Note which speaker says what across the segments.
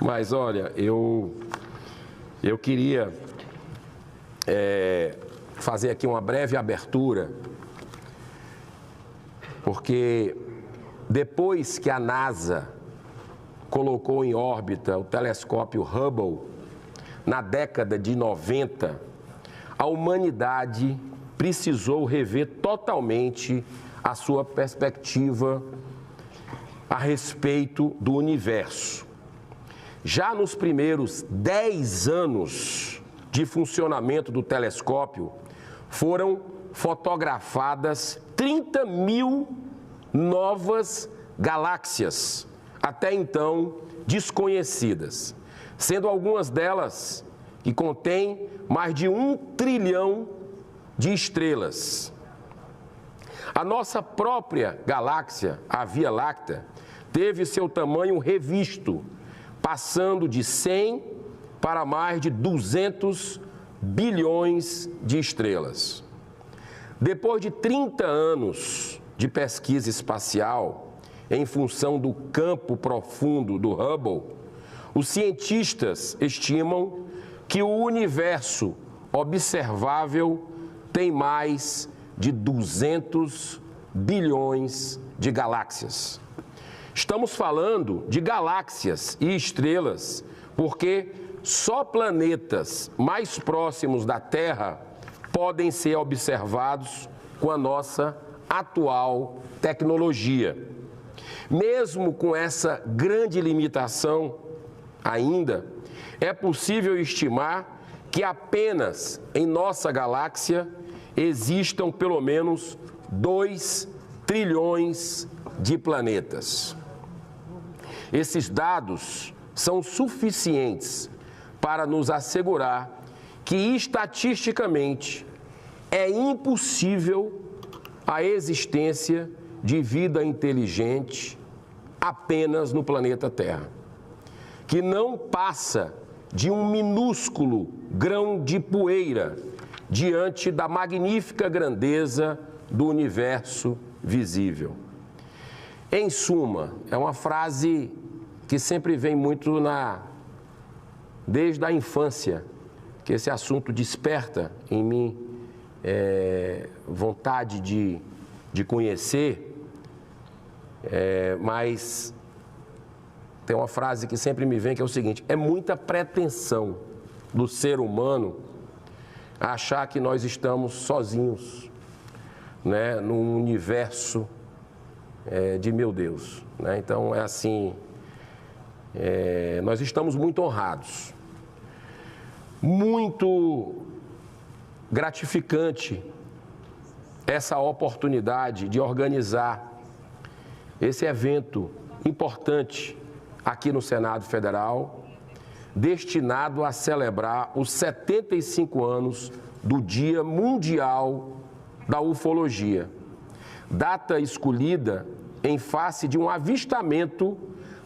Speaker 1: Mas olha, eu queria fazer aqui uma breve abertura, porque depois que a NASA colocou em órbita o telescópio Hubble, na década de 90, a humanidade precisou rever totalmente a sua perspectiva a respeito do universo. Já nos primeiros 10 anos de funcionamento do telescópio, foram fotografadas 30 mil novas galáxias, até então desconhecidas, sendo algumas delas que contêm mais de 1 trilhão de estrelas. A nossa própria galáxia, a Via Láctea, teve seu tamanho revisto, passando de 100 para mais de 200 bilhões de estrelas. Depois de 30 anos de pesquisa espacial, em função do campo profundo do Hubble, os cientistas estimam que o universo observável tem mais de 200 bilhões de galáxias. Estamos falando de galáxias e estrelas, porque só planetas mais próximos da Terra podem ser observados com a nossa atual tecnologia. Mesmo com essa grande limitação, ainda é possível estimar que apenas em nossa galáxia existam pelo menos 2 trilhões de planetas. Esses dados são suficientes para nos assegurar que, estatisticamente, é impossível a existência de vida inteligente apenas no planeta Terra, que não passa de um minúsculo grão de poeira diante da magnífica grandeza do universo visível. Em suma, é uma frase que sempre vem muito desde a infância, que esse assunto desperta em mim vontade de conhecer, mas tem uma frase que sempre me vem que é o seguinte: é muita pretensão do ser humano achar que nós estamos sozinhos, né, num universo de meu Deus, né? Então é assim, nós estamos muito honrados, muito gratificante essa oportunidade de organizar esse evento importante aqui no Senado Federal, destinado a celebrar os 75 anos do Dia Mundial da Ufologia, data escolhida em face de um avistamento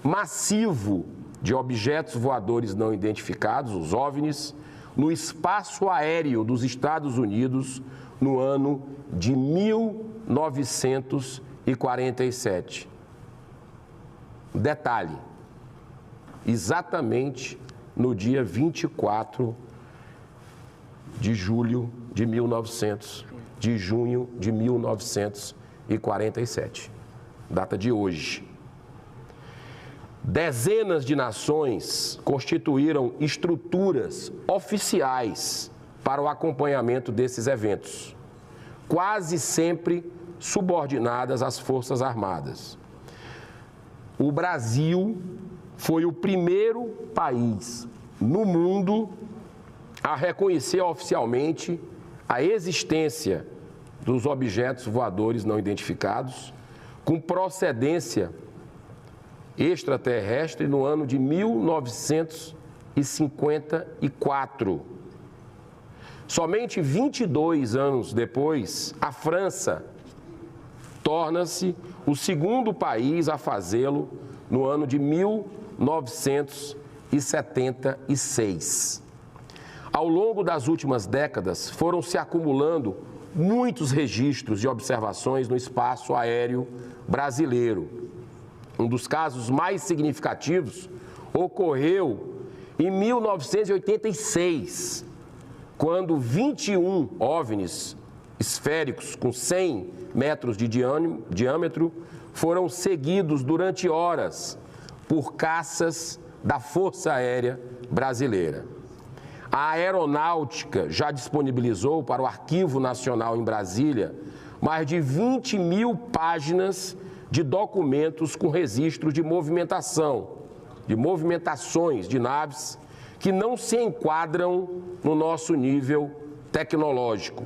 Speaker 1: massivo de objetos voadores não identificados, os OVNIs, no espaço aéreo dos Estados Unidos no ano de 1947. Detalhe, exatamente no dia 24 de junho de 1947, data de hoje. Dezenas de nações constituíram estruturas oficiais para o acompanhamento desses eventos, quase sempre subordinadas às Forças Armadas. O Brasil foi o primeiro país no mundo a reconhecer oficialmente a existência dos objetos voadores não identificados com procedência extraterrestre no ano de 1954. Somente 22 anos depois, a França torna-se o segundo país a fazê-lo no ano de 1976. Ao longo das últimas décadas, foram se acumulando muitos registros de observações no espaço aéreo brasileiro. Um dos casos mais significativos ocorreu em 1986, quando 21 OVNIs esféricos com 100 metros de diâmetro foram seguidos durante horas por caças da Força Aérea Brasileira. A Aeronáutica já disponibilizou para o Arquivo Nacional em Brasília mais de 20 mil páginas de documentos com registro de movimentações de naves que não se enquadram no nosso nível tecnológico.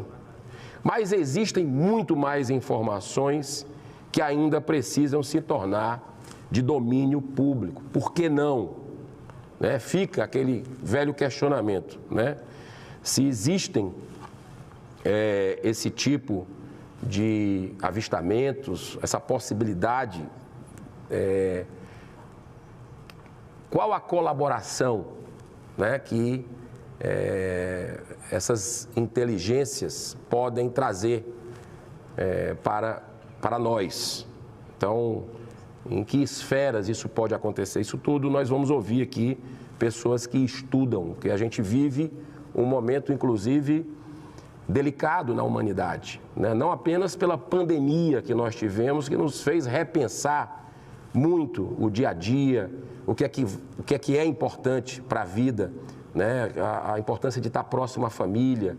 Speaker 1: Mas existem muito mais informações que ainda precisam se tornar de domínio público. Por que não? Fica aquele velho questionamento, Se existem esse tipo de avistamentos, essa possibilidade, qual a colaboração que essas inteligências podem trazer para nós? Então, em que esferas isso pode acontecer? Isso tudo nós vamos ouvir aqui pessoas que estudam, que a gente vive um momento, inclusive, delicado na humanidade, Não apenas pela pandemia que nós tivemos, que nos fez repensar muito o dia a dia, o que é que é importante para a vida, a importância de estar próximo à família,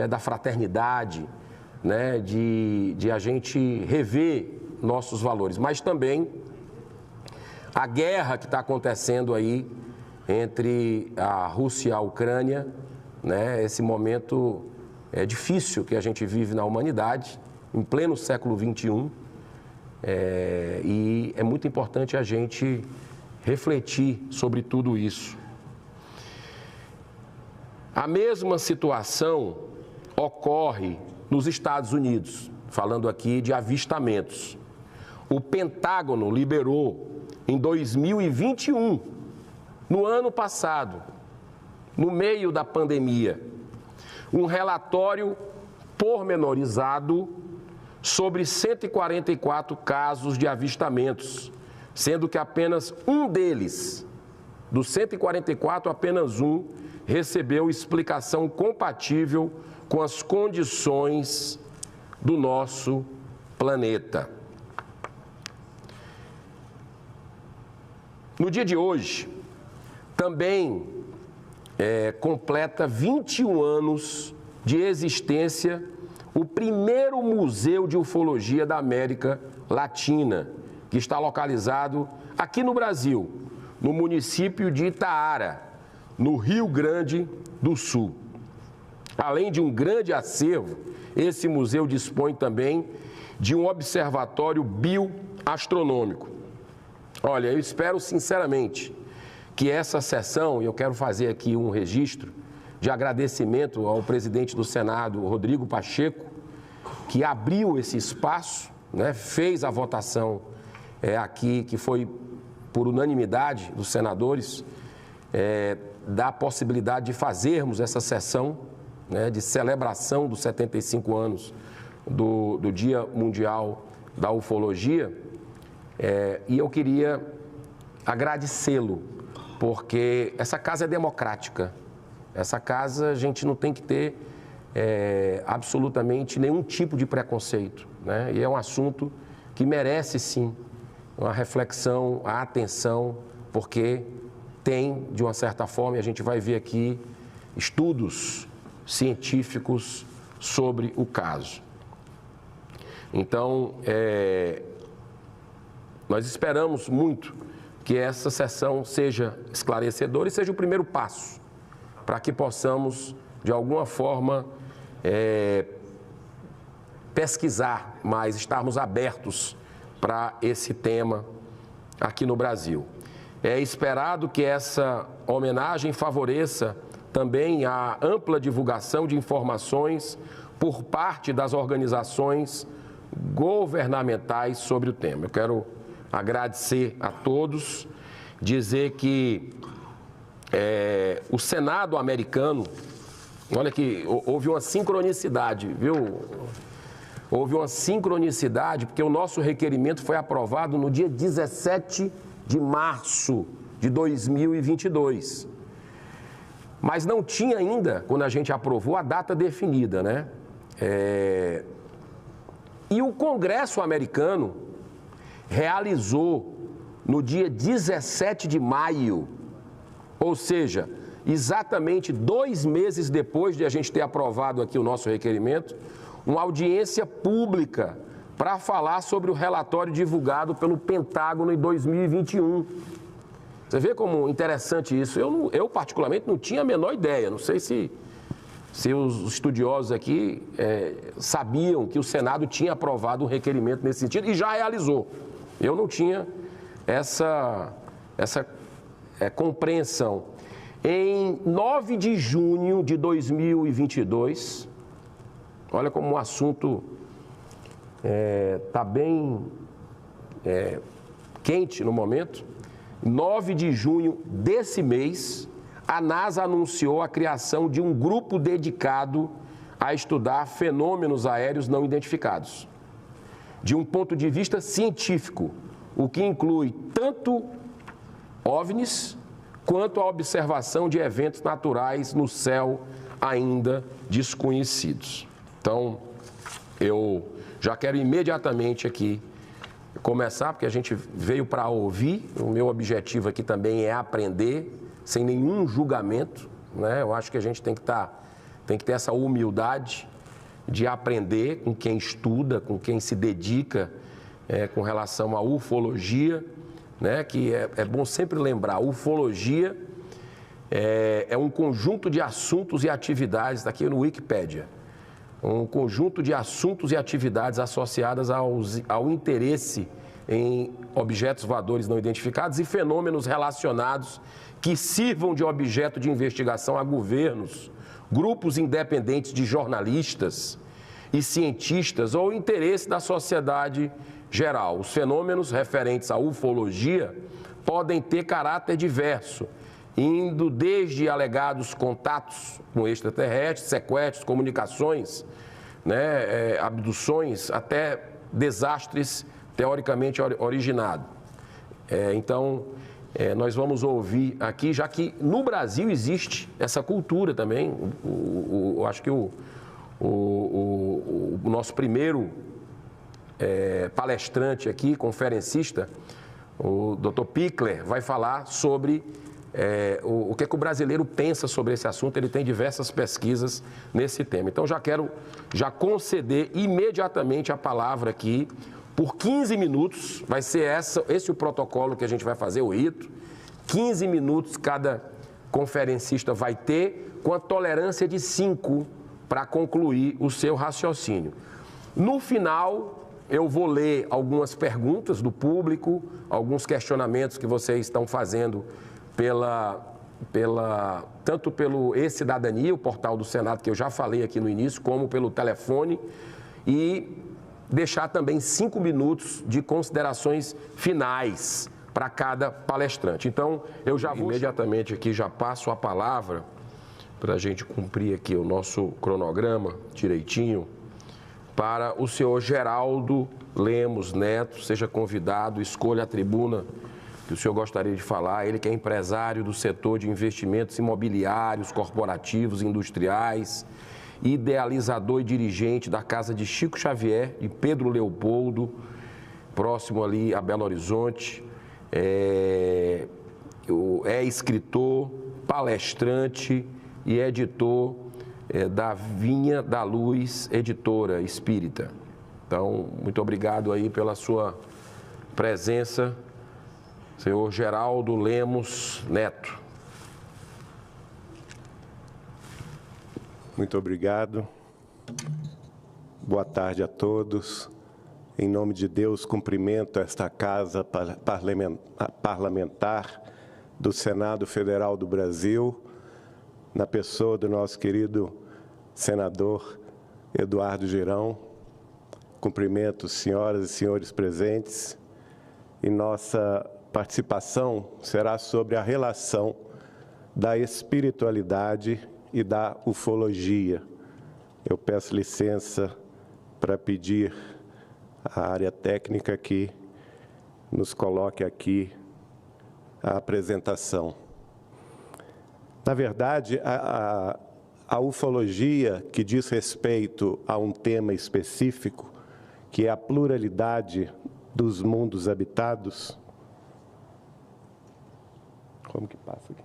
Speaker 1: da fraternidade, de a gente rever nossos valores, mas também a guerra que está acontecendo aí entre a Rússia e a Ucrânia, esse momento difícil que a gente vive na humanidade, em pleno século XXI, e é muito importante a gente refletir sobre tudo isso. A mesma situação ocorre nos Estados Unidos, falando aqui de avistamentos. O Pentágono liberou em 2021, no ano passado, no meio da pandemia, um relatório pormenorizado sobre 144 casos de avistamentos, sendo que apenas um deles, dos 144, apenas um, recebeu explicação compatível com as condições do nosso planeta. No dia de hoje, também completa 21 anos de existência o primeiro museu de ufologia da América Latina, que está localizado aqui no Brasil, no município de Itaara, no Rio Grande do Sul. Além de um grande acervo, esse museu dispõe também de um observatório bioastronômico. Olha, eu espero sinceramente que essa sessão, e eu quero fazer aqui um registro de agradecimento ao presidente do Senado, Rodrigo Pacheco, que abriu esse espaço, fez a votação aqui, que foi por unanimidade dos senadores, da possibilidade de fazermos essa sessão de celebração dos 75 anos do Dia Mundial da Ufologia, e eu queria agradecê-lo, porque essa casa é democrática, essa casa a gente não tem que ter absolutamente nenhum tipo de preconceito, e é um assunto que merece sim uma reflexão, a atenção, porque tem, de uma certa forma, e a gente vai ver aqui, estudos científicos sobre o caso. Então, nós esperamos muito que essa sessão seja esclarecedora e seja o primeiro passo para que possamos, de alguma forma, pesquisar mais, estarmos abertos para esse tema aqui no Brasil. É esperado que essa homenagem favoreça também a ampla divulgação de informações por parte das organizações governamentais sobre o tema. Eu quero agradecer a todos, dizer que o Senado americano, olha que houve uma sincronicidade, viu? Houve uma sincronicidade, porque o nosso requerimento foi aprovado no dia 17 de março de 2022. Mas não tinha ainda, quando a gente aprovou, a data definida, né? E o Congresso americano realizou no dia 17 de maio, ou seja, exatamente 2 meses depois de a gente ter aprovado aqui o nosso requerimento, uma audiência pública para falar sobre o relatório divulgado pelo Pentágono em 2021. Você vê como interessante isso? Eu particularmente, não tinha a menor ideia. Não sei se os estudiosos aqui sabiam que o Senado tinha aprovado um requerimento nesse sentido e já realizou. Eu não tinha essa compreensão. Em 9 de junho de 2022, olha como o assunto está bem quente no momento. 9 de junho desse mês, a NASA anunciou a criação de um grupo dedicado a estudar fenômenos aéreos não identificados, de um ponto de vista científico, o que inclui tanto OVNIs quanto a observação de eventos naturais no céu ainda desconhecidos. Então, eu já quero imediatamente aqui começar, porque a gente veio para ouvir. O meu objetivo aqui também é aprender, sem nenhum julgamento, né? Eu acho que a gente tem que ter essa humildade de aprender com quem estuda, com quem se dedica com relação à ufologia, né? Que é bom sempre lembrar, ufologia é um conjunto de assuntos e atividades, está aqui no Wikipédia, um conjunto de assuntos e atividades associadas ao interesse em objetos voadores não identificados e fenômenos relacionados que sirvam de objeto de investigação a governos, grupos independentes de jornalistas e cientistas ou interesse da sociedade geral. Os fenômenos referentes à ufologia podem ter caráter diverso, indo desde alegados contatos com extraterrestres, sequestros, comunicações, né, abduções, até desastres teoricamente originados. Então, nós vamos ouvir aqui, já que no Brasil existe essa cultura também. Acho que o nosso primeiro palestrante aqui, conferencista, o Dr. Pickler, vai falar sobre o que o brasileiro pensa sobre esse assunto. Ele tem diversas pesquisas nesse tema. Então, já quero conceder imediatamente a palavra aqui, por 15 minutos, vai ser esse o protocolo que a gente vai fazer, o rito. 15 minutos cada conferencista vai ter, com a tolerância de 5 para concluir o seu raciocínio. No final, eu vou ler algumas perguntas do público, alguns questionamentos que vocês estão fazendo tanto pelo E-Cidadania, o portal do Senado, que eu já falei aqui no início, como pelo telefone, e deixar também 5 minutos de considerações finais para cada palestrante. Então, eu já vou imediatamente aqui, já passo a palavra para a gente cumprir aqui o nosso cronograma direitinho, para o senhor Geraldo Lemos Neto. Seja convidado, escolha a tribuna que o senhor gostaria de falar. Ele que é empresário do setor de investimentos imobiliários, corporativos, industriais, idealizador e dirigente da Casa de Chico Xavier e Pedro Leopoldo, próximo ali a Belo Horizonte. É escritor, palestrante e editor da Vinha da Luz, editora espírita. Então, muito obrigado aí pela sua presença, senhor Geraldo Lemos Neto.
Speaker 2: Muito obrigado. Boa tarde a todos. Em nome de Deus, cumprimento esta Casa Parlamentar do Senado Federal do Brasil, na pessoa do nosso querido senador Eduardo Girão. Cumprimento senhoras e senhores presentes. E nossa participação será sobre a relação da espiritualidade e da ufologia. Eu peço licença para pedir à área técnica que nos coloque aqui a apresentação. Na verdade, a ufologia, que diz respeito a um tema específico, que é a pluralidade dos mundos habitados. Como que passa aqui?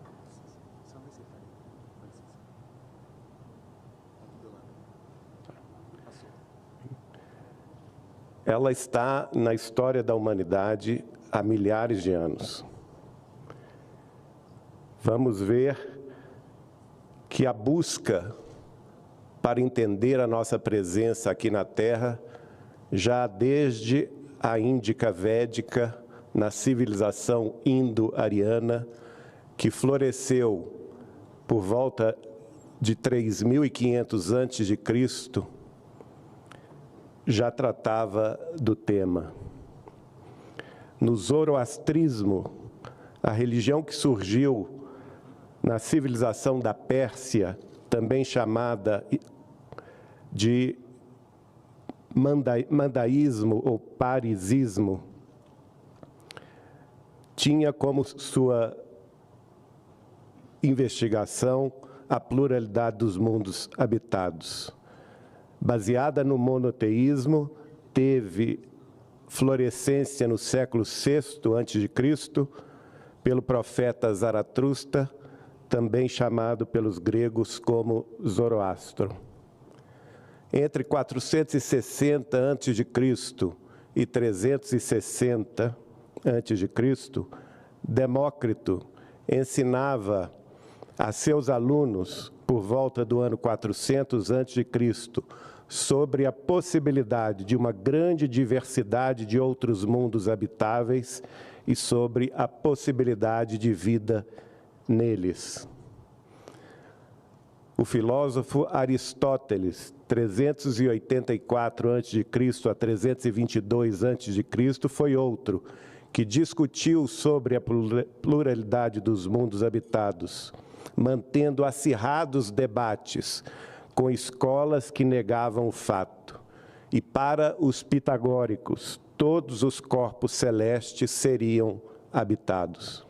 Speaker 2: Ela está na história da humanidade há milhares de anos. Vamos ver que a busca para entender a nossa presença aqui na Terra, já desde a Índica Védica, na civilização indo-ariana, que floresceu por volta de 3.500 a.C., já tratava do tema. No zoroastrismo, a religião que surgiu na civilização da Pérsia, também chamada de mandaísmo ou parisismo, tinha como sua investigação a pluralidade dos mundos habitados. Baseada no monoteísmo, teve florescência no século VI a.C., pelo profeta Zaratustra, também chamado pelos gregos como Zoroastro. Entre 460 a.C. e 360 a.C., Demócrito ensinava a seus alunos, por volta do ano 400 a.C., sobre a possibilidade de uma grande diversidade de outros mundos habitáveis e sobre a possibilidade de vida neles. O filósofo Aristóteles, 384 a.C. a 322 a.C., foi outro que discutiu sobre a pluralidade dos mundos habitados, mantendo acirrados debates com escolas que negavam o fato. E para os pitagóricos, todos os corpos celestes seriam habitados.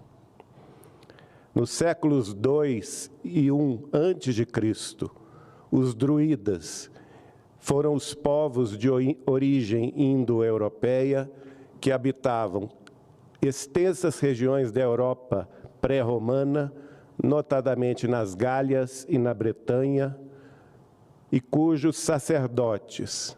Speaker 2: Nos séculos II e I a.C., os druidas foram os povos de origem indo-europeia que habitavam extensas regiões da Europa pré-romana, notadamente nas Gálias e na Bretanha, e cujos sacerdotes,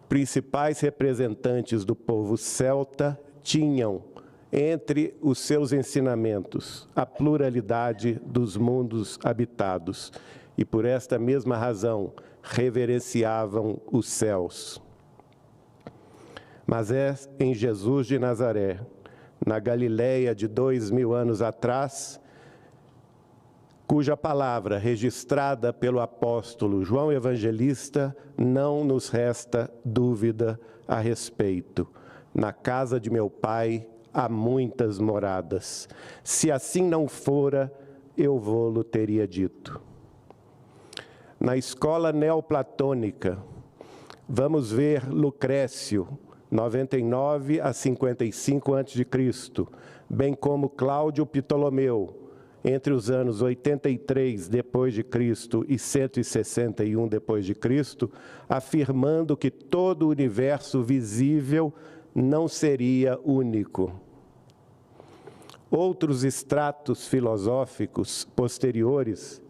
Speaker 2: principais representantes do povo celta, tinham entre os seus ensinamentos a pluralidade dos mundos habitados e, por esta mesma razão, reverenciavam os céus. Mas é em Jesus de Nazaré, na Galileia de 2000 anos atrás, cuja palavra, registrada pelo apóstolo João Evangelista, não nos resta dúvida a respeito. Na casa de meu Pai há muitas moradas. Se assim não fora, eu vô-lo teria dito. Na escola neoplatônica, vamos ver Lucrécio, 99 a 55 a.C., bem como Cláudio Ptolomeu, entre os anos 83 depois de Cristo e 161 depois de Cristo, afirmando que todo o universo visível não seria único. Outros estratos filosóficos posteriores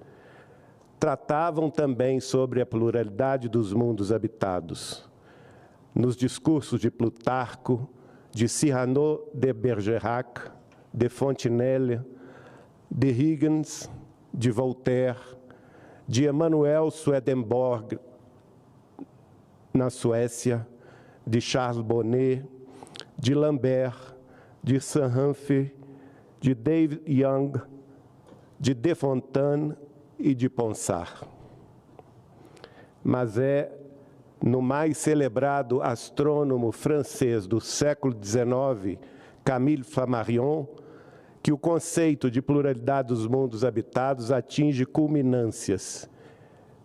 Speaker 2: tratavam também sobre a pluralidade dos mundos habitados. Nos discursos de Plutarco, de Cyrano de Bergerac, de Fontenelle, de Huygens, de Voltaire, de Emanuel Swedenborg, na Suécia, de Charles Bonnet, de Lambert, de Saint-Humphrey, de David Young, de De Fontaine e de Ponsard. Mas é no mais celebrado astrônomo francês do século XIX, Camille Flammarion, que o conceito de pluralidade dos mundos habitados atinge culminâncias.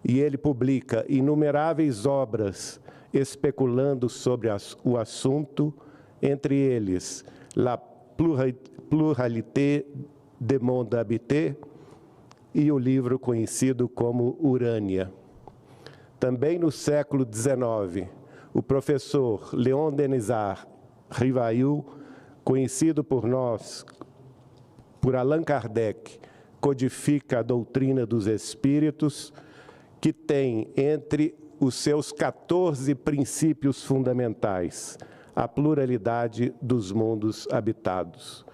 Speaker 2: E ele publica inumeráveis obras especulando sobre o assunto, entre eles La Pluralité de Monde Habité e o livro conhecido como Urânia. Também no século XIX, o professor Léon Denisard Rivail, conhecido por nós, por Allan Kardec, codifica a doutrina dos espíritos, que tem entre os seus 14 princípios fundamentais a pluralidade dos mundos habitados.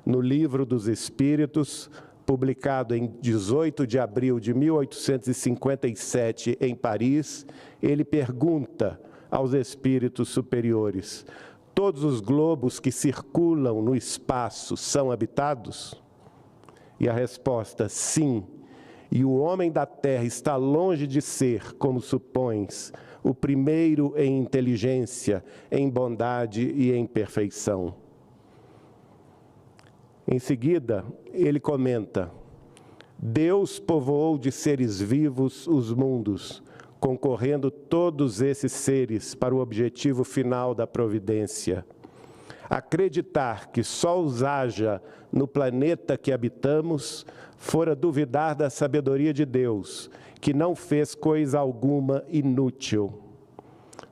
Speaker 2: No Livro dos Espíritos, publicado em 18 de abril de 1857 em Paris, ele pergunta aos espíritos superiores: todos os globos que circulam no espaço são habitados? E a resposta: sim. E o homem da terra está longe de ser, como supões, o primeiro em inteligência, em bondade e em perfeição. Em seguida, ele comenta: Deus povoou de seres vivos os mundos, concorrendo todos esses seres para o objetivo final da providência. Acreditar que só os haja no planeta que habitamos fora duvidar da sabedoria de Deus, que não fez coisa alguma inútil.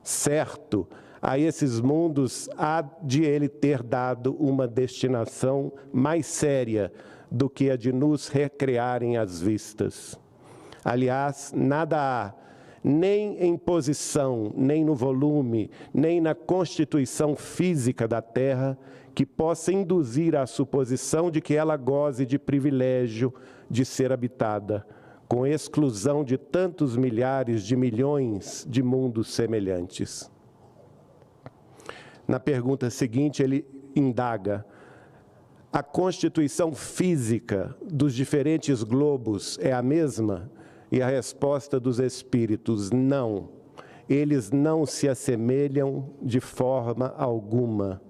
Speaker 2: Certo, a esses mundos há de ele ter dado uma destinação mais séria do que a de nos recrearem às vistas. Aliás, nada há, nem em posição, nem no volume, nem na constituição física da Terra, que possa induzir à suposição de que ela goze de privilégio de ser habitada, com exclusão de tantos milhares de milhões de mundos semelhantes. Na pergunta seguinte, ele indaga: a constituição física dos diferentes globos é a mesma? E a resposta dos espíritos: não. Eles não se assemelham de forma alguma.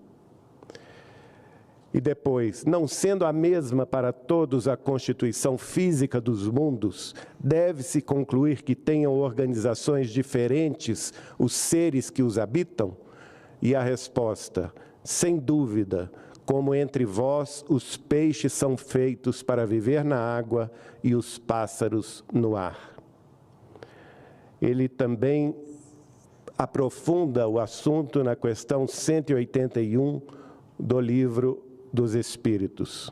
Speaker 2: E depois, não sendo a mesma para todos a constituição física dos mundos, deve-se concluir que tenham organizações diferentes os seres que os habitam? E a resposta: sem dúvida, como entre vós os peixes são feitos para viver na água e os pássaros no ar. Ele também aprofunda o assunto na questão 181 do Livro dos Espíritos.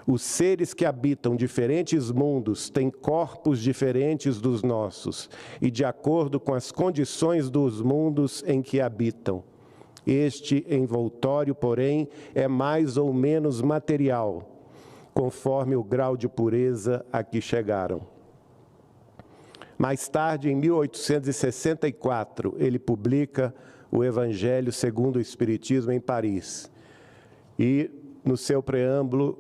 Speaker 2: Os seres que habitam diferentes mundos têm corpos diferentes dos nossos e de acordo com as condições dos mundos em que habitam. Este envoltório, porém, é mais ou menos material, conforme o grau de pureza a que chegaram. Mais tarde, em 1864, ele publica o Evangelho segundo o Espiritismo em Paris. E, no seu preâmbulo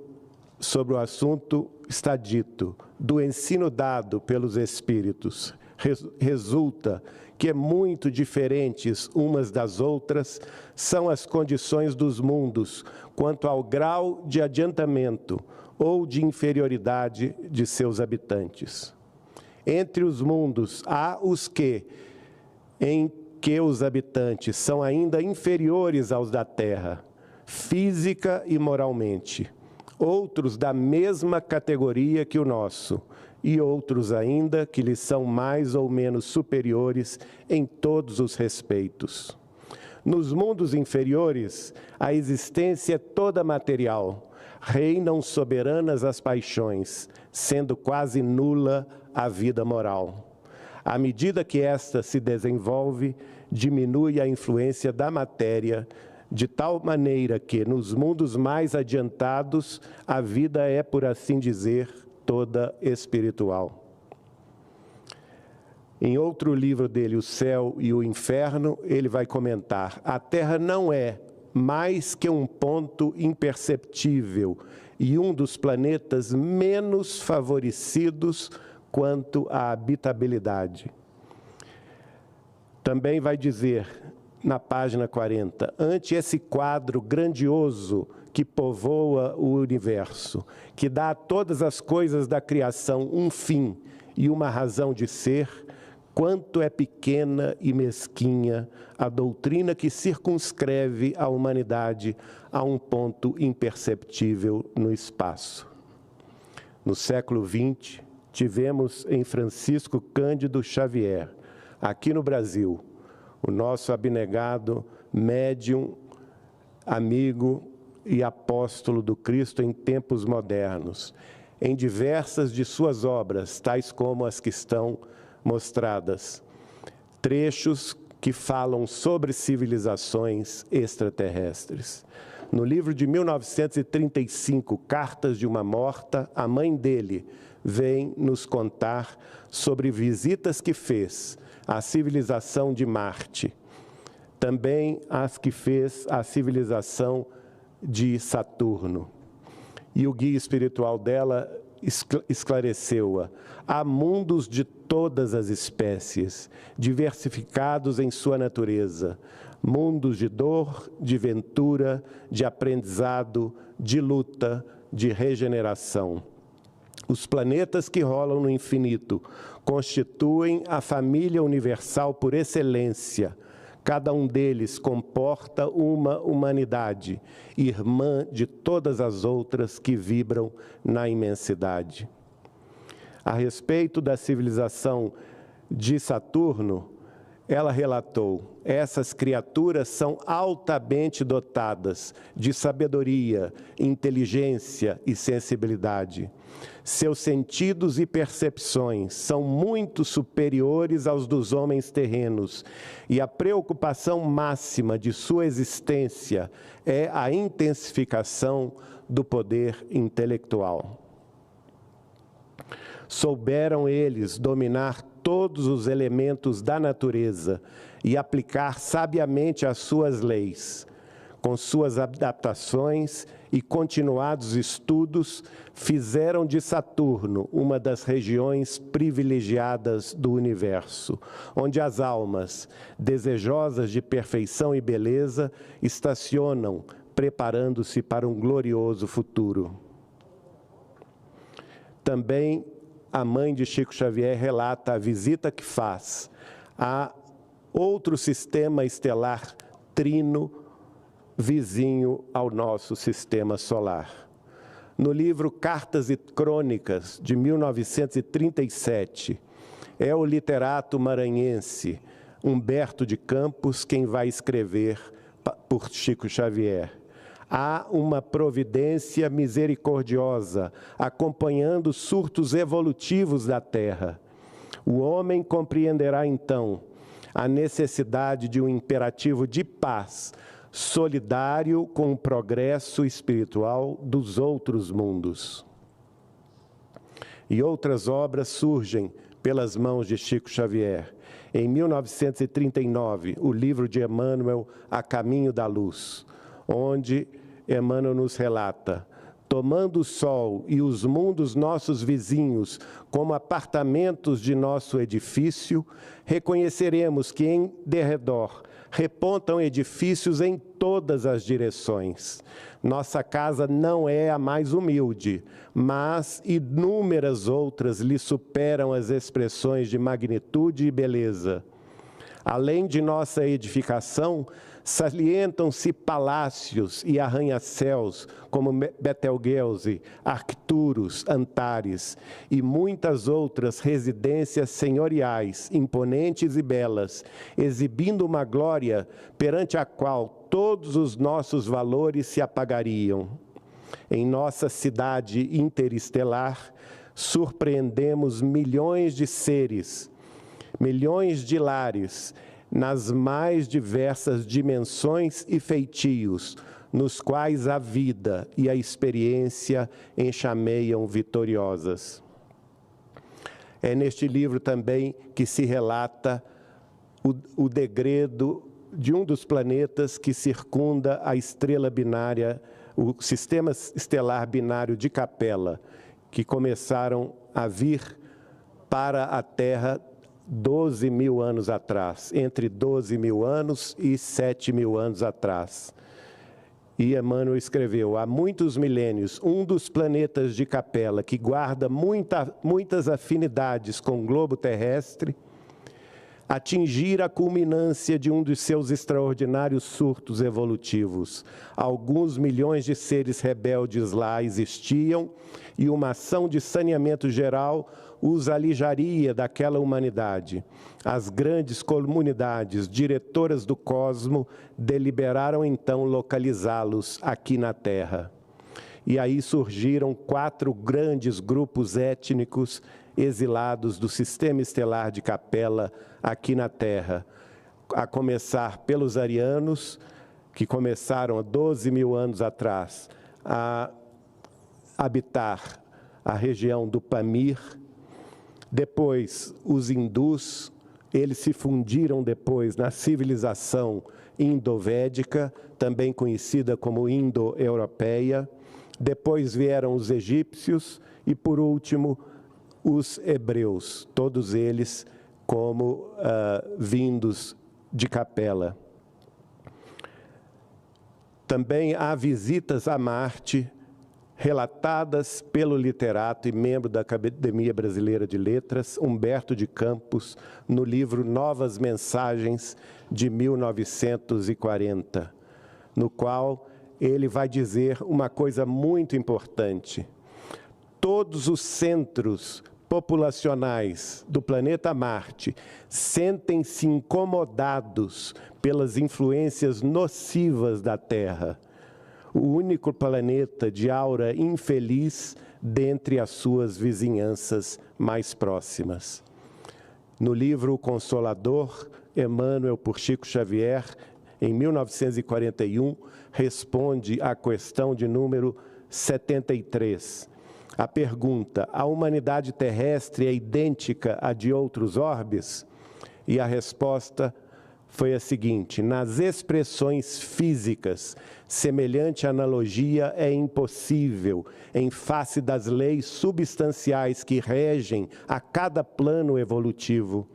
Speaker 2: sobre o assunto, está dito: do ensino dado pelos Espíritos, resulta que muito diferentes umas das outras são as condições dos mundos quanto ao grau de adiantamento ou de inferioridade de seus habitantes. Entre os mundos há os em que os habitantes são ainda inferiores aos da terra, física e moralmente, outros da mesma categoria que o nosso, e outros ainda que lhes são mais ou menos superiores em todos os respeitos. Nos mundos inferiores, a existência é toda material, reinam soberanas as paixões, sendo quase nula a vida moral. À medida que esta se desenvolve, diminui a influência da matéria, de tal maneira que, nos mundos mais adiantados, a vida é, por assim dizer, toda espiritual. Em outro livro dele, O Céu e o Inferno, ele vai comentar: a Terra não é mais que um ponto imperceptível e um dos planetas menos favorecidos quanto à habitabilidade. Também vai dizer, na página 40, ante esse quadro grandioso que povoa o universo, que dá a todas as coisas da criação um fim e uma razão de ser, quanto é pequena e mesquinha a doutrina que circunscreve a humanidade a um ponto imperceptível no espaço. No século XX, tivemos em Francisco Cândido Xavier, aqui no Brasil, o nosso abnegado médium, amigo e apóstolo do Cristo em tempos modernos, em diversas de suas obras, tais como as que estão mostradas, trechos que falam sobre civilizações extraterrestres. No livro de 1935, Cartas de uma Morta, a mãe dele vem nos contar sobre visitas que fez à civilização de Marte, também as que fez à civilização de Saturno. E o guia espiritual dela esclareceu-a. Há mundos de todas as espécies, diversificados em sua natureza, mundos de dor, de ventura, de aprendizado, de luta, de regeneração. Os planetas que rolam no infinito constituem a família universal por excelência. Cada um deles comporta uma humanidade, irmã de todas as outras que vibram na imensidade. A respeito da civilização de Saturno, ela relatou: essas criaturas são altamente dotadas de sabedoria, inteligência e sensibilidade. Seus sentidos e percepções são muito superiores aos dos homens terrenos, e a preocupação máxima de sua existência é a intensificação do poder intelectual. Souberam eles dominar todos os elementos da natureza e aplicar sabiamente as suas leis. Com suas adaptações e continuados estudos, fizeram de Saturno uma das regiões privilegiadas do universo, onde as almas, desejosas de perfeição e beleza, estacionam, preparando-se para um glorioso futuro. Também a mãe de Chico Xavier relata a visita que faz a outro sistema estelar trino vizinho ao nosso sistema solar. No livro Cartas e Crônicas, de 1937, é o literato maranhense Humberto de Campos quem vai escrever por Chico Xavier. Há uma providência misericordiosa acompanhando surtos evolutivos da Terra. O homem compreenderá então a necessidade de um imperativo de paz, solidário com o progresso espiritual dos outros mundos. E outras obras surgem pelas mãos de Chico Xavier. Em 1939, o livro de Emmanuel, A Caminho da Luz, onde Emmanuel nos relata: tomando o sol e os mundos nossos vizinhos como apartamentos de nosso edifício, reconheceremos que em derredor repontam edifícios em todas as direções. Nossa casa não é a mais humilde, mas inúmeras outras lhe superam as expressões de magnitude e beleza. Além de nossa edificação, salientam-se palácios e arranha-céus como Betelgeuse, Arcturus, Antares e muitas outras residências senhoriais, imponentes e belas, exibindo uma glória perante a qual todos os nossos valores se apagariam. Em nossa cidade interestelar, surpreendemos milhões de seres, milhões de lares, nas mais diversas dimensões e feitios, nos quais a vida e a experiência enxameiam vitoriosas. É neste livro também que se relata o degredo de um dos planetas que circunda a estrela binária, o sistema estelar binário de Capela, que começaram a vir para a Terra 12 mil anos atrás, entre 12 mil anos e 7 mil anos atrás. E Emmanuel escreveu: há muitos milênios, um dos planetas de Capela, que guarda muitas afinidades com o globo terrestre, atingir a culminância de um dos seus extraordinários surtos evolutivos. Alguns milhões de seres rebeldes lá existiam e uma ação de saneamento geral os alijaria daquela humanidade. As grandes comunidades diretoras do cosmo deliberaram então localizá-los aqui na Terra. E aí surgiram 4 grandes grupos étnicos exilados do sistema estelar de Capela aqui na Terra, a começar pelos arianos, que começaram há 12 mil anos atrás a habitar a região do Pamir. Depois, os hindus, eles se fundiram depois na civilização indo-védica, também conhecida como indo-europeia. Depois vieram os egípcios e, por último, os hebreus, todos eles como vindos de Capela. Também há visitas a Marte, relatadas pelo literato e membro da Academia Brasileira de Letras, Humberto de Campos, no livro Novas Mensagens, de 1940, no qual ele vai dizer uma coisa muito importante. Todos os centros populacionais do planeta Marte sentem-se incomodados pelas influências nocivas da Terra, o único planeta de aura infeliz dentre as suas vizinhanças mais próximas. No livro O Consolador, Emmanuel, por Chico Xavier, em 1941, responde à questão de número 73. A pergunta: a humanidade terrestre é idêntica à de outros orbes? E a resposta foi a seguinte: nas expressões físicas, semelhante analogia é impossível em face das leis substanciais que regem a cada plano evolutivo.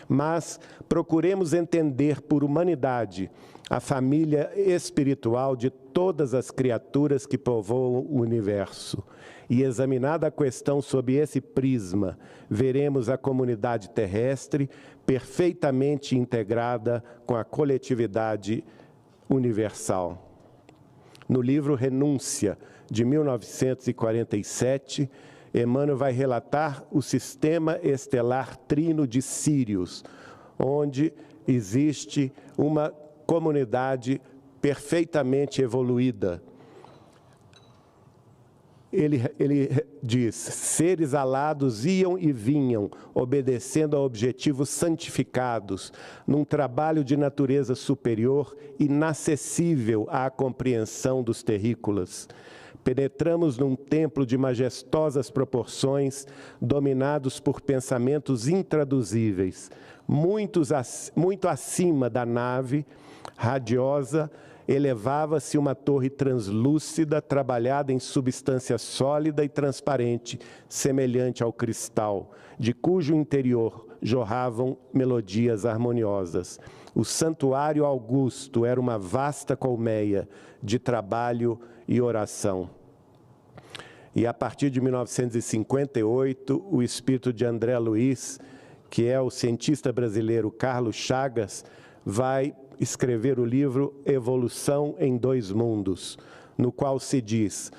Speaker 2: Mas procuremos entender por humanidade a família espiritual de todas as criaturas que povoam o universo. E examinada a questão sob esse prisma, veremos a comunidade terrestre perfeitamente integrada com a coletividade universal. No livro Renúncia, de 1947, Emmanuel vai relatar o sistema estelar trino de Sírius, onde existe uma comunidade perfeitamente evoluída. Ele diz: seres alados iam e vinham, obedecendo a objetivos santificados, num trabalho de natureza superior, inacessível à compreensão dos terrícolas. Penetramos num templo de majestosas proporções, dominados por pensamentos intraduzíveis. Muito acima da nave, radiosa, elevava-se uma torre translúcida, trabalhada em substância sólida e transparente, semelhante ao cristal, de cujo interior jorravam melodias harmoniosas. O santuário augusto era uma vasta colmeia de trabalho e oração. E a partir de 1958, o espírito de André Luiz, que é o cientista brasileiro Carlos Chagas, vai escrever o livro Evolução em Dois Mundos, no qual se diz: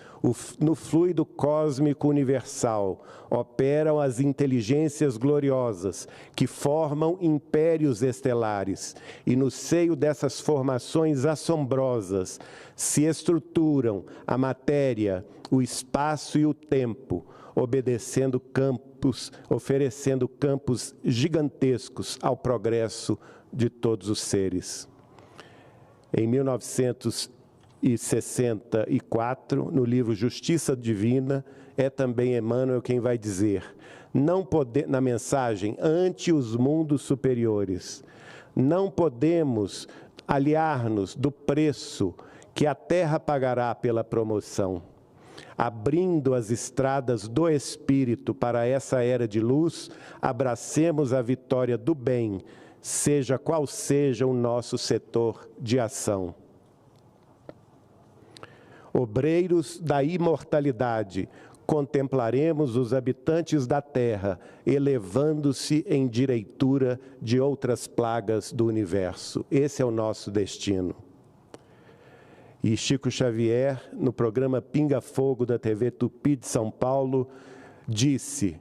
Speaker 2: no fluido cósmico universal operam as inteligências gloriosas que formam impérios estelares, e no seio dessas formações assombrosas se estruturam a matéria, o espaço e o tempo, oferecendo campos gigantescos ao progresso de todos os seres. Em 1964, no livro Justiça Divina, é também Emmanuel quem vai dizer, na mensagem Ante os Mundos Superiores: não podemos aliar-nos do preço que a Terra pagará pela promoção. Abrindo as estradas do Espírito para essa era de luz, abracemos a vitória do bem, seja qual seja o nosso setor de ação. Obreiros da imortalidade, contemplaremos os habitantes da terra elevando-se em direitura de outras plagas do universo. Esse é o nosso destino. E Chico Xavier, no programa Pinga Fogo da TV Tupi de São Paulo, disse,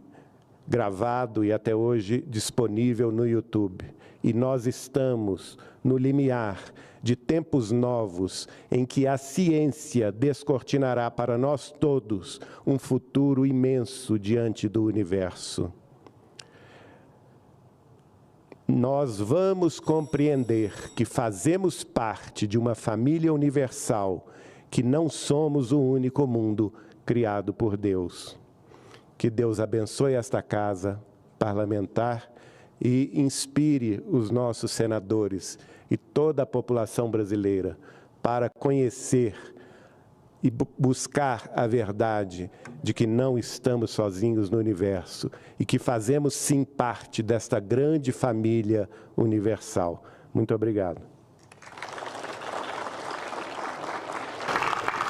Speaker 2: gravado e até hoje disponível no YouTube, e nós estamos no limiar de tempos novos em que a ciência descortinará para nós todos um futuro imenso diante do universo. Nós vamos compreender que fazemos parte de uma família universal, que não somos o único mundo criado por Deus. Que Deus abençoe esta casa parlamentar e inspire os nossos senadores e toda a população brasileira para conhecer e buscar a verdade de que não estamos sozinhos no universo e que fazemos sim parte desta grande família universal. Muito obrigado.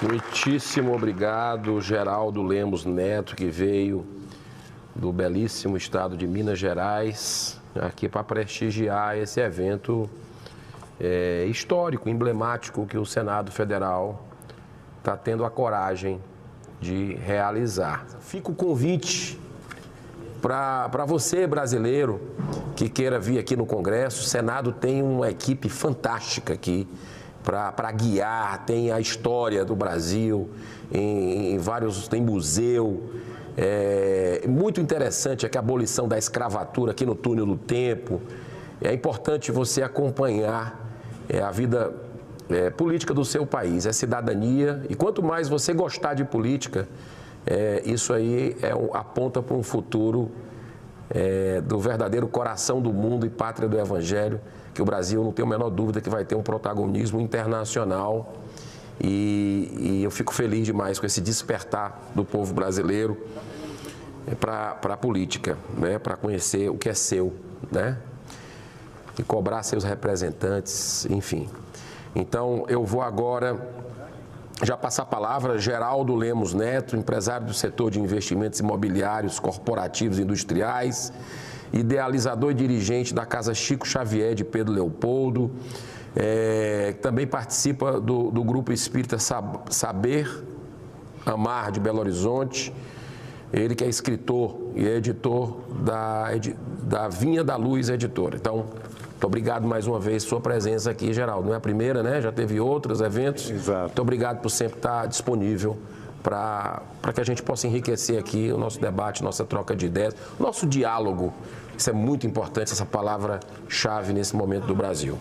Speaker 1: Muitíssimo obrigado, Geraldo Lemos Neto, que veio do belíssimo estado de Minas Gerais, aqui para prestigiar esse evento histórico, emblemático, que o Senado Federal está tendo a coragem de realizar. Fica o convite para você, brasileiro, que queira vir aqui no Congresso. O Senado tem uma equipe fantástica aqui para guiar, tem a história do Brasil, tem museu. Muito interessante aqui a abolição da escravatura aqui no túnel do tempo. É importante você acompanhar a vida política do seu país, é cidadania, e quanto mais você gostar de política, isso aí aponta para um futuro do verdadeiro coração do mundo e pátria do Evangelho, que o Brasil, não tenho a menor dúvida, que vai ter um protagonismo internacional, e eu fico feliz demais com esse despertar do povo brasileiro para a política, né, para conhecer o que é seu, né, e cobrar seus representantes, enfim. Então, eu vou agora já passar a palavra a Geraldo Lemos Neto, empresário do setor de investimentos imobiliários, corporativos e industriais, idealizador e dirigente da Casa Chico Xavier de Pedro Leopoldo, também participa do Grupo Espírita Saber Amar de Belo Horizonte. Ele que é escritor e editor da Vinha da Luz Editora. Então, muito obrigado mais uma vez por sua presença aqui, Geraldo. Não é a primeira, né? Já teve outros eventos.
Speaker 2: Exato.
Speaker 1: Muito obrigado por sempre estar disponível para que a gente possa enriquecer aqui o nosso debate, nossa troca de ideias, nosso diálogo. Isso é muito importante, essa palavra-chave nesse momento do Brasil.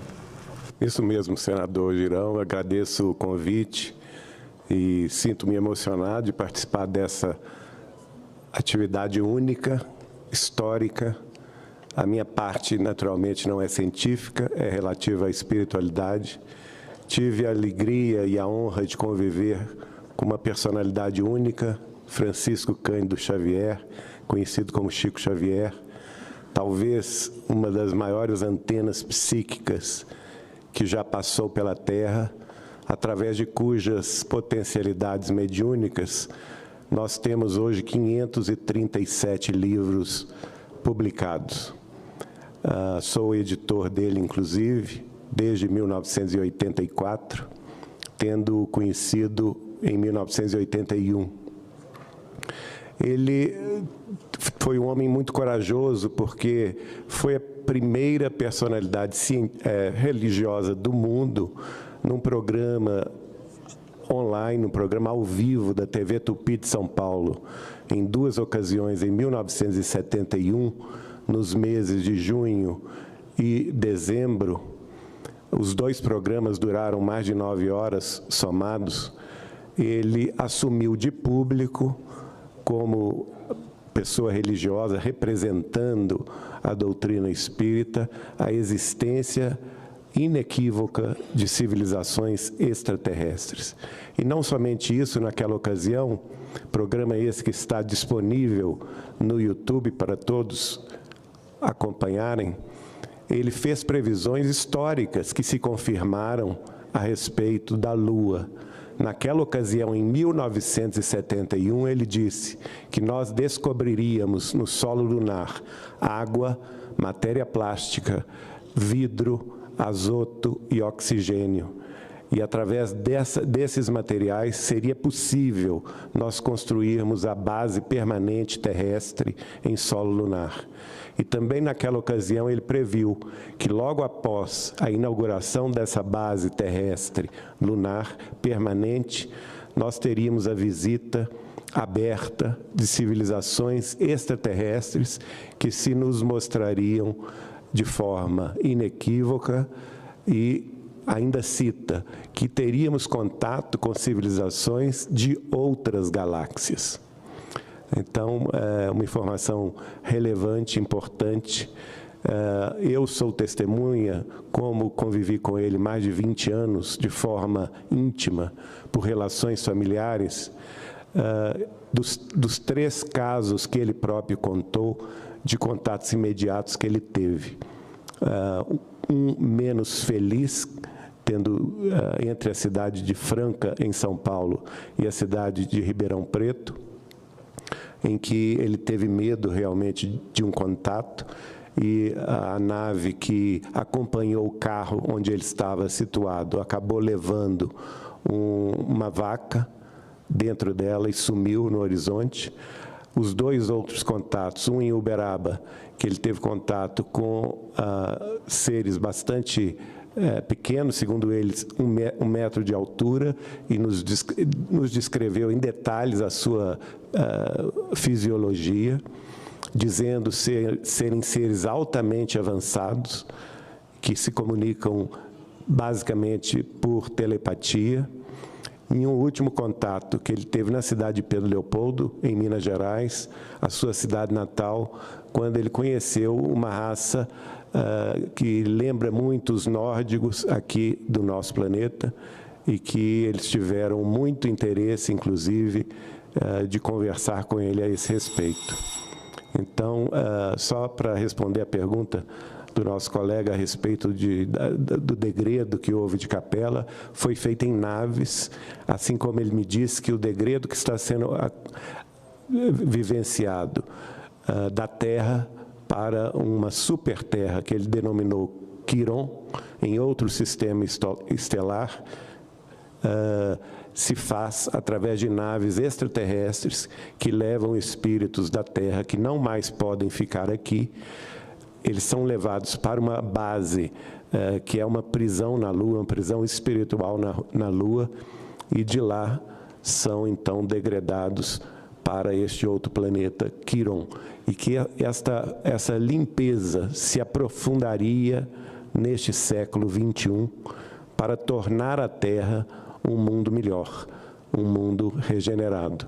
Speaker 2: Isso mesmo, senador Girão. Agradeço o convite e sinto-me emocionado de participar dessa atividade única, histórica. A minha parte, naturalmente, não é científica, é relativa à espiritualidade. Tive a alegria e a honra de conviver com uma personalidade única, Francisco Cândido Xavier, conhecido como Chico Xavier, talvez uma das maiores antenas psíquicas que já passou pela Terra, através de cujas potencialidades mediúnicas nós temos hoje 537 livros publicados. Sou editor dele, inclusive, desde 1984, tendo o conhecido em 1981. Ele foi um homem muito corajoso, porque foi a primeira personalidade religiosa do mundo num programa online, num programa ao vivo da TV Tupi de São Paulo, em duas ocasiões, em 1971, nos meses de junho e dezembro. Os dois programas duraram mais de 9 horas somados. Ele assumiu de público, como pessoa religiosa, representando a doutrina espírita, a existência inequívoca de civilizações extraterrestres. E não somente isso, naquela ocasião, programa esse que está disponível no YouTube para todos acompanharem, ele fez previsões históricas que se confirmaram a respeito da Lua, naquela ocasião, em 1971, ele disse que nós descobriríamos no solo lunar água, matéria plástica, vidro, azoto e oxigênio. E através desses materiais seria possível nós construirmos a base permanente terrestre em solo lunar. E também naquela ocasião ele previu que logo após a inauguração dessa base terrestre lunar permanente, nós teríamos a visita aberta de civilizações extraterrestres que se nos mostrariam de forma inequívoca e ainda cita que teríamos contato com civilizações de outras galáxias. Então, é uma informação relevante, importante. Eu sou testemunha, como convivi com ele mais de 20 anos, de forma íntima, por relações familiares, dos 3 casos que ele próprio contou, de contatos imediatos que ele teve. Um menos feliz, tendo entre a cidade de Franca, em São Paulo, e a cidade de Ribeirão Preto, em que ele teve medo realmente de um contato, e a nave que acompanhou o carro onde ele estava situado acabou levando uma vaca dentro dela e sumiu no horizonte. Os 2 outros contatos, um em Uberaba, que ele teve contato com seres bastante pequenos, segundo eles, 1 metro de altura, e nos descreveu em detalhes a sua fisiologia, dizendo serem seres altamente avançados, que se comunicam basicamente por telepatia. Em um último contato que ele teve na cidade de Pedro Leopoldo, em Minas Gerais, a sua cidade natal, quando ele conheceu uma raça que lembra muito os nórdicos aqui do nosso planeta, e que eles tiveram muito interesse, inclusive, de conversar com ele a esse respeito. Então, só para responder a pergunta do nosso colega a respeito do degredo que houve de Capela, foi feito em naves, assim como ele me disse que o degredo que está sendo vivenciado da Terra para uma superterra, que ele denominou Quiron, em outro sistema estelar, se faz através de naves extraterrestres que levam espíritos da Terra que não mais podem ficar aqui. Eles são levados para uma base que é uma prisão na Lua, uma prisão espiritual na Lua, e de lá são então degradados para este outro planeta, Quiron, e que essa limpeza se aprofundaria neste século XXI para tornar a Terra um mundo melhor, um mundo regenerado.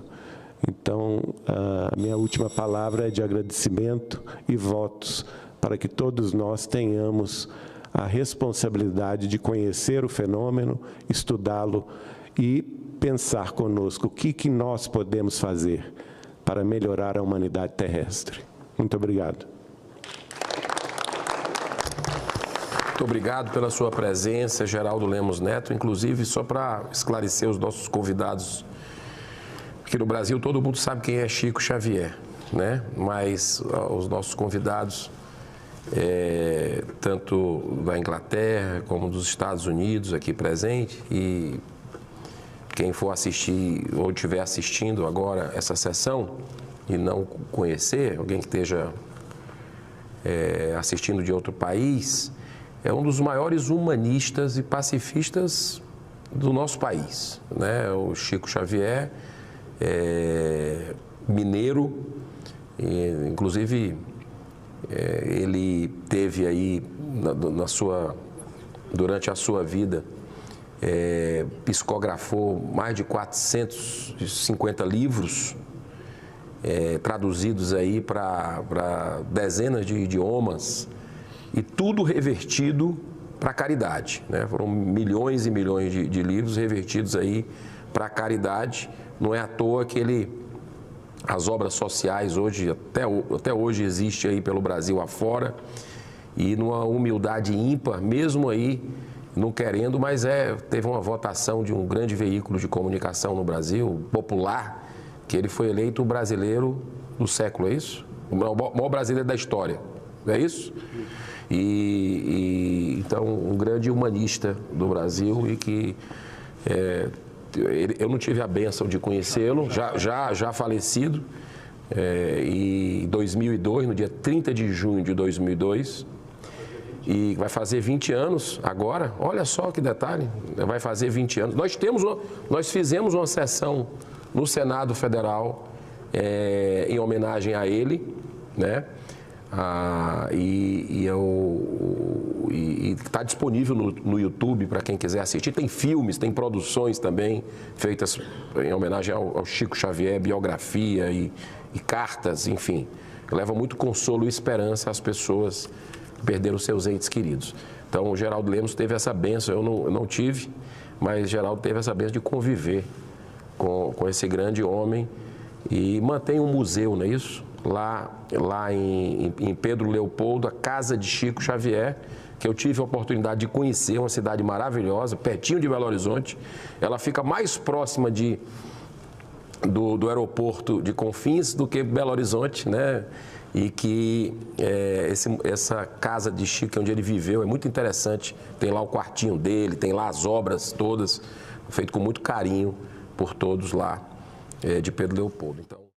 Speaker 2: Então, a minha última palavra é de agradecimento e votos para que todos nós tenhamos a responsabilidade de conhecer o fenômeno, estudá-lo e pensar conosco o que nós podemos fazer para melhorar a humanidade terrestre. Muito obrigado.
Speaker 1: Muito obrigado pela sua presença, Geraldo Lemos Neto. Inclusive, só para esclarecer os nossos convidados, aqui no Brasil todo mundo sabe quem é Chico Xavier, né? Mas os nossos convidados, tanto da Inglaterra como dos Estados Unidos aqui presente, e quem for assistir ou estiver assistindo agora essa sessão e não conhecer, alguém que esteja assistindo de outro país, é um dos maiores humanistas e pacifistas do nosso país, né? O Chico Xavier, mineiro, inclusive ele teve aí durante a sua vida, psicografou mais de 450 livros, traduzidos aí para dezenas de idiomas, e tudo revertido para a caridade, né? Foram milhões e milhões de livros revertidos aí para a caridade. Não é à toa que as obras sociais hoje, até hoje existe aí pelo Brasil afora, e numa humildade ímpar, mesmo aí não querendo, mas teve uma votação de um grande veículo de comunicação no Brasil, popular, que ele foi eleito o brasileiro do século, é isso? O maior brasileiro da história, é isso? Então, um grande humanista do Brasil e que eu não tive a bênção de conhecê-lo, já falecido, em 2002, no dia 30 de junho de 2002, e vai fazer 20 anos agora, olha só que detalhe, vai fazer 20 anos. Nós fizemos uma sessão no Senado Federal em homenagem a ele, né? E está disponível no YouTube para quem quiser assistir. Tem filmes, tem produções também feitas em homenagem ao Chico Xavier, biografia e cartas, enfim. Leva muito consolo e esperança às pessoas que perderam seus entes queridos. Então, o Geraldo Lemos teve essa bênção, eu não tive, mas Geraldo teve essa bênção de conviver com esse grande homem e mantém um museu, não é isso? Lá em Pedro Leopoldo, a casa de Chico Xavier, que eu tive a oportunidade de conhecer, uma cidade maravilhosa, pertinho de Belo Horizonte. Ela fica mais próxima do aeroporto de Confins do que Belo Horizonte, né? E que essa casa de Chico, onde ele viveu, é muito interessante. Tem lá o quartinho dele, tem lá as obras todas, feito com muito carinho por todos lá de Pedro Leopoldo. Então...